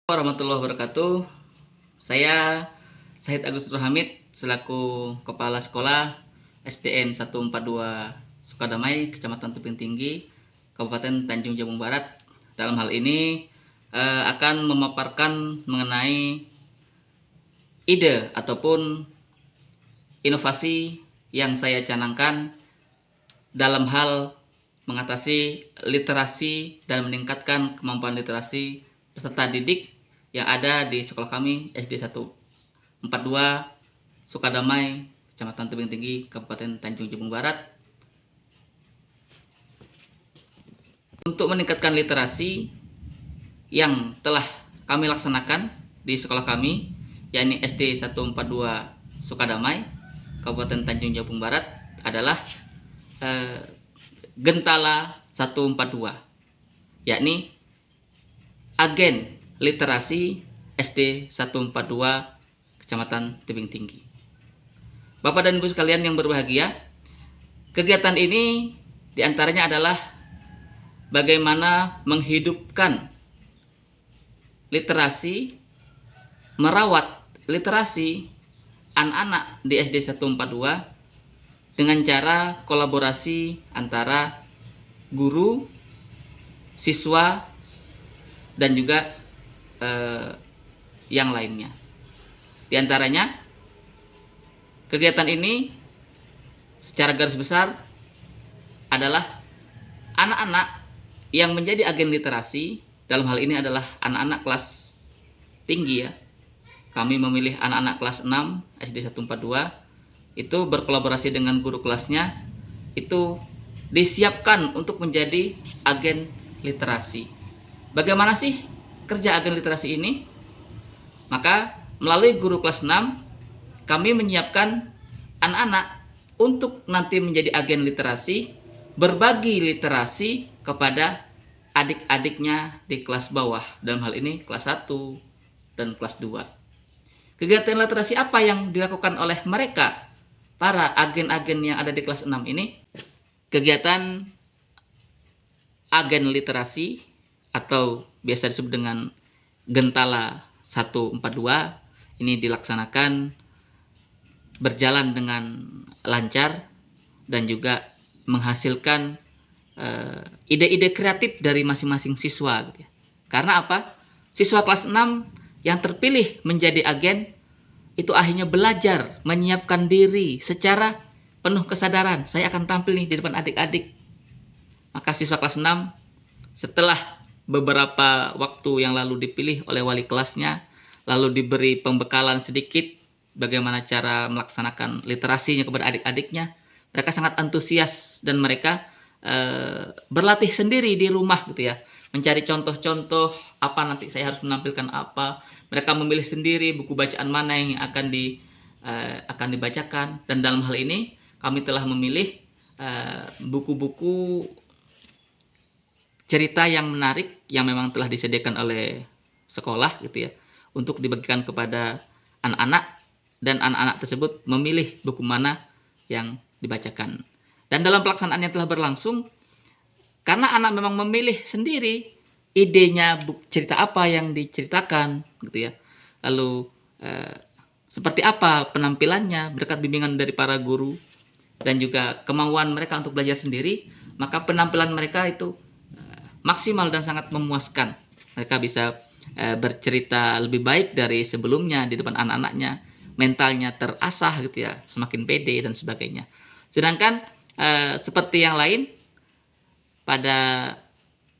Warahmatullahi wabarakatuh. Saya Syahid Agus Hamid selaku Kepala Sekolah SDN 142 Sukadamai, Kecamatan Tebing Tinggi, Kabupaten Tanjung Jabung Barat. Dalam hal ini akan memaparkan mengenai ide ataupun inovasi yang saya canangkan dalam hal mengatasi literasi dan meningkatkan kemampuan literasi peserta didik yang ada di sekolah kami SD 142 Sukadamai, Kecamatan Tebing Tinggi, Kabupaten Tanjung Jabung Barat. Untuk meningkatkan literasi yang telah kami laksanakan di sekolah kami, yakni SD 142 Sukadamai, Kabupaten Tanjung Jabung Barat, adalah Gentala 142, yakni agen literasi SD 142 Kecamatan Tebing Tinggi. Bapak dan Ibu sekalian yang berbahagia, kegiatan ini diantaranya adalah bagaimana menghidupkan literasi, merawat literasi anak-anak di SD 142 dengan cara kolaborasi antara guru, siswa, dan juga yang lainnya. Di antaranya, kegiatan ini secara garis besar adalah anak-anak yang menjadi agen literasi. Dalam hal ini adalah anak-anak kelas tinggi ya. Kami memilih anak-anak kelas 6 SD 142 itu berkolaborasi dengan guru kelasnya, itu disiapkan untuk menjadi agen literasi. Bagaimana sih kerja agen literasi ini? Maka melalui guru kelas 6 kami menyiapkan anak-anak untuk nanti menjadi agen literasi, berbagi literasi kepada adik-adiknya di kelas bawah, dalam hal ini kelas 1 dan kelas 2. Kegiatan literasi apa yang dilakukan oleh mereka, para agen-agen yang ada di kelas 6 ini? Kegiatan agen literasi atau biasa disebut dengan Gentala 142 ini dilaksanakan berjalan dengan lancar dan juga menghasilkan ide-ide kreatif dari masing-masing siswa gitu ya. Karena apa? Siswa kelas 6 yang terpilih menjadi agen itu akhirnya belajar menyiapkan diri secara penuh kesadaran. Saya akan tampil nih di depan adik-adik. Maka siswa kelas 6 setelah beberapa waktu yang lalu dipilih oleh wali kelasnya, lalu diberi pembekalan sedikit bagaimana cara melaksanakan literasinya kepada adik-adiknya, mereka sangat antusias dan mereka berlatih sendiri di rumah gitu ya, mencari contoh-contoh apa nanti saya harus menampilkan apa. Mereka memilih sendiri buku bacaan mana yang akan dibacakan, dan dalam hal ini kami telah memilih buku-buku cerita yang menarik yang memang telah disediakan oleh sekolah gitu ya, untuk dibagikan kepada anak-anak, dan anak-anak tersebut memilih buku mana yang dibacakan. Dan dalam pelaksanaan yang telah berlangsung, karena anak memang memilih sendiri idenya cerita apa yang diceritakan gitu ya, lalu seperti apa penampilannya berkat bimbingan dari para guru dan juga kemauan mereka untuk belajar sendiri, maka penampilan mereka itu maksimal dan sangat memuaskan. Mereka bisa bercerita lebih baik dari sebelumnya di depan anak-anaknya, mentalnya terasah gitu ya, semakin pede dan sebagainya. Sedangkan seperti yang lain pada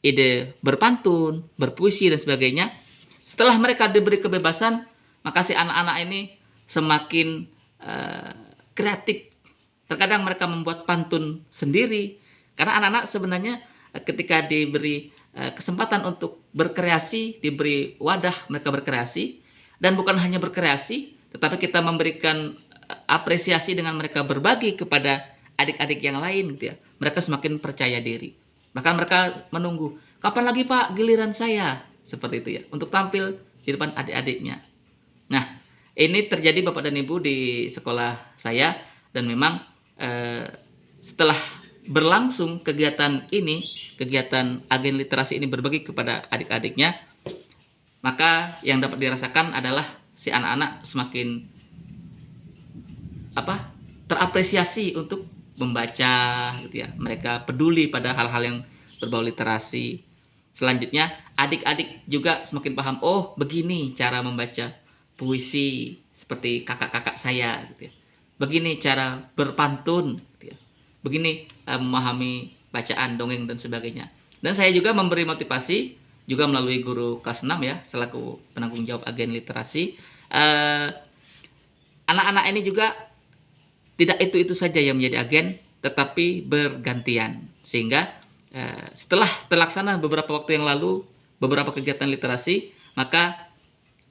ide berpantun, berpuisi dan sebagainya, setelah mereka diberi kebebasan, maka si anak-anak ini semakin kreatif. Terkadang mereka membuat pantun sendiri, karena anak-anak sebenarnya ketika diberi kesempatan untuk berkreasi, diberi wadah mereka berkreasi, dan bukan hanya berkreasi, tetapi kita memberikan apresiasi dengan mereka berbagi kepada adik-adik yang lain gitu ya. Mereka semakin percaya diri. Bahkan mereka menunggu, kapan lagi Pak giliran saya? Seperti itu ya, untuk tampil di depan adik-adiknya. Nah, ini terjadi Bapak dan Ibu di sekolah saya, dan memang setelah berlangsung kegiatan ini, kegiatan agen literasi ini berbagi kepada adik-adiknya, maka yang dapat dirasakan adalah si anak-anak semakin terapresiasi untuk membaca gitu ya. Mereka peduli pada hal-hal yang berbau literasi. Selanjutnya, adik-adik juga semakin paham, oh begini cara membaca puisi seperti kakak-kakak saya gitu ya. Begini cara berpantun gitu ya. Begini memahami bacaan, dongeng dan sebagainya. Dan saya juga memberi motivasi juga melalui guru kelas 6 ya, selaku penanggung jawab agen literasi. Anak-anak ini juga tidak itu saja yang menjadi agen, tetapi bergantian. Sehingga setelah terlaksana beberapa waktu yang lalu, beberapa kegiatan literasi, maka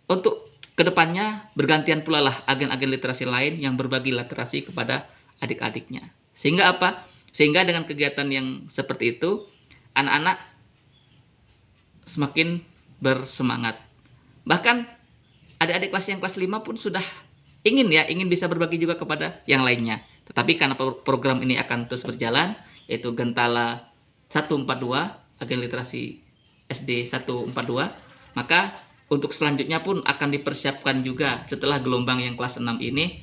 untuk kedepannya bergantian pula lah agen-agen literasi lain yang berbagi literasi kepada adik-adiknya. Sehingga apa? Sehingga dengan kegiatan yang seperti itu, anak-anak semakin bersemangat. Bahkan adik-adik kelas yang kelas 5 pun sudah ingin bisa berbagi juga kepada yang lainnya. Tetapi karena program ini akan terus berjalan, yaitu Gentala 142, agen literasi SD 142, maka untuk selanjutnya pun akan dipersiapkan juga setelah gelombang yang kelas 6 ini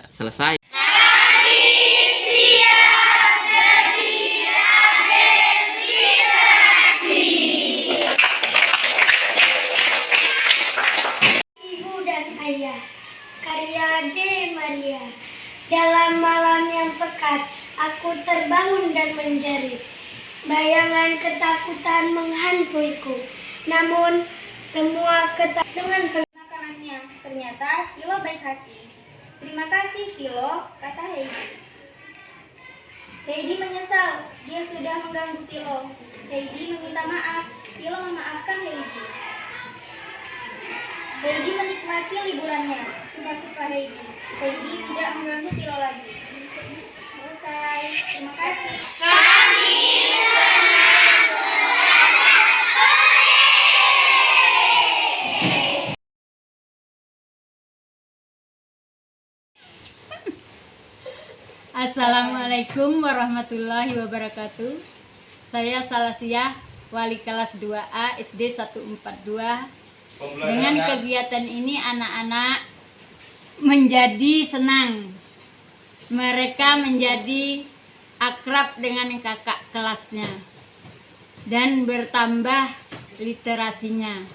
selesai. Ibu dan Ayah, karya D. Maria. Dalam malam yang pekat, aku terbangun dan menjerit. Bayangan ketakutan menghantuiku. Namun, semua dengan makanannya. Ternyata Kilo baik hati. Terima kasih Kilo, kata Heidi. Heidi menyesal, dia sudah mengganggu Kilo. Heidi meminta maaf, Kilo memaafkan Heidi. Heidi menikmati liburannya, suka-suka Heidi. Heidi tidak mengganggu Kilo lagi. Selesai, terima kasih. Assalamualaikum warahmatullahi wabarakatuh. Saya Salasiah, wali kelas 2A SD 142. Dengan kegiatan ini anak-anak menjadi senang. Mereka menjadi akrab dengan kakak kelasnya dan bertambah literasinya.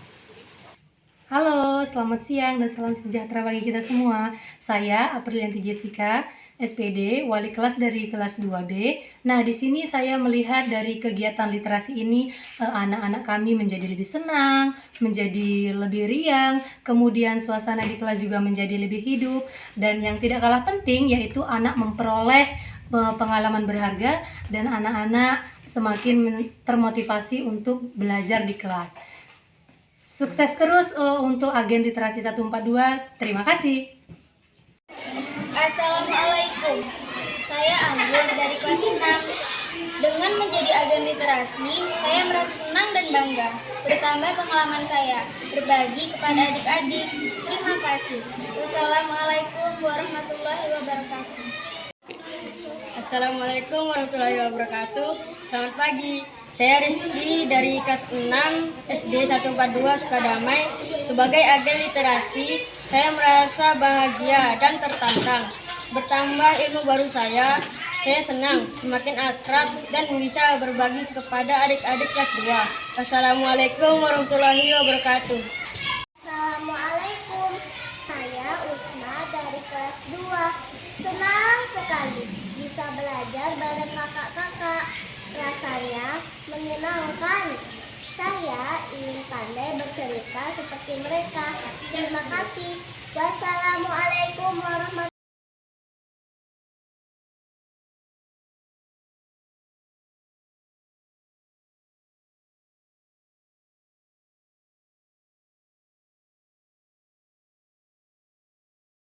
Halo, selamat siang dan salam sejahtera bagi kita semua. Saya Aprilianti Jessica, SPD, wali kelas dari kelas 2B. Nah, di sini saya melihat dari kegiatan literasi ini anak-anak kami menjadi lebih senang, menjadi lebih riang, kemudian suasana di kelas juga menjadi lebih hidup, dan yang tidak kalah penting yaitu anak memperoleh pengalaman berharga dan anak-anak semakin termotivasi untuk belajar di kelas. Sukses terus untuk agen literasi 142. Terima kasih. Assalamualaikum. Saya Anggun dari kelas 6. Dengan menjadi agen literasi, saya merasa senang dan bangga. Bertambah pengalaman saya, berbagi kepada adik-adik. Terima kasih. Wassalamualaikum warahmatullahi wabarakatuh. Assalamualaikum warahmatullahi wabarakatuh. Selamat pagi. Saya Rizky dari kelas 6 SD 142 Sukadamai. Sebagai agen literasi, saya merasa bahagia dan tertantang. Bertambah ilmu baru saya senang, semakin akrab dan bisa berbagi kepada adik-adik kelas 2. Wassalamualaikum warahmatullahi wabarakatuh. Assalamualaikum. Saya Usma dari kelas 2. Senang sekali bisa belajar bareng kakak-kakak. Rasanya menyenangkan. Saya ingin pandai bercerita seperti mereka. Terima kasih. Wassalamualaikum warahmatullahi wabarakatuh.